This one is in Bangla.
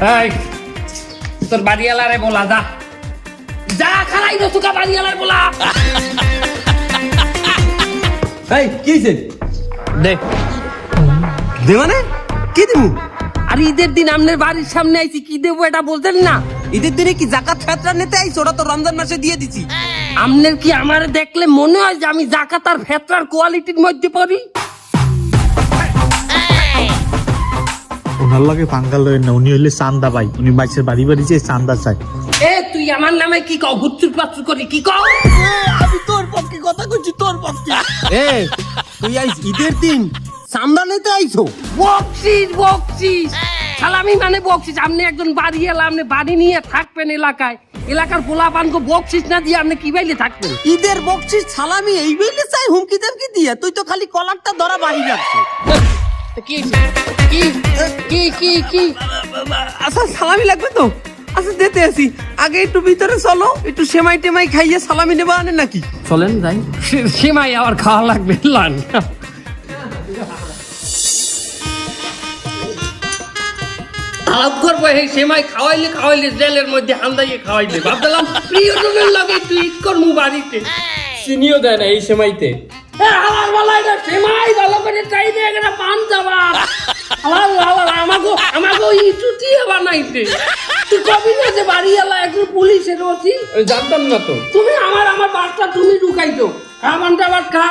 এই তোর বাড়িওয়ালারে বলা যা যা খালাই না তুকা বাড়িওয়ালার বলা। এই কি হইছে? দে দে মানে কি দিমু? আর ঈদের দিন আপনার বাড়ির সামনে আইছি, কি দেবো এটা বলতেন না? ঈদের দিনে কি জাকাত ফেতরা নিতে আইছো? ওটা তো রমজান মাসে দিয়ে দিছি। আপনার কি আমারে দেখলে মনে হয় যে আমি জাকাত আর ফেতরার কোয়ালিটির মধ্যে পড়ি? ওনার লগে পাঙ্গাল লয় না, উনি হইলে চান্দা ভাই, উনি বাইশের বাড়ি বাড়ি যে চান্দা চায়। এ তুই আমার নামে কি কও? হুচ্চুর পাচ্চুর করি কি কও? আমি তোর পক্ষে কথা কইছি, তোর পক্ষে। এ তুই আইস ঈদের দিন চান্দা নিতে আইছো? বকশিস বকশিস সালামি মানে বকশিস। আপনি একজন বাড়ি এলা, আপনি বাড়ি নিয়ে থাকবেন এলাকায়, এলাকার পোলা পানকে বকশিস না দিয়ে আপনি কি বাইলে থাকবেন? ঈদের বকশিস সালামি এই বেলে চাই হুমকি দেমকি দিয়া? তুই তো খালি কলারটা ধরা বাড়ি রাখছো। কি কি কি কি কি আচ্ছা সালামি লাগবে তো? আচ্ছা দিতে আসি, আগে একটু ভিতরে চলো, একটু সেমাই টেমাই খাইয়ে সালামি নেবা আনে নাকি? চলেন যাই। সীমাই আবার খাওয়া লাগবে লান। আলাপ করবো এই সেমাই খাওয়াইলে খাওয়াইলে জেলের মধ্যে হান্দাইয়ে খাওয়াইলে ভাবলাম প্রিয়জনের লাগে একটু ঈদ করবো বাড়িতে। চিনিও দেয় না এই সেমাইতে। হালাল বালাই না সেমাই ভালো করে চাই দিয়ে একটা পান যাবা। হালাল হালাল আমাকে ইটুটি বানাইতে। তুই কবি না যে বাড়ি এলা একজন পুলিশের ওসি? জানতাম না তো। তুমি আমার বাচ্চা তুমি ঢুকাইতো খাবার দাবার খা।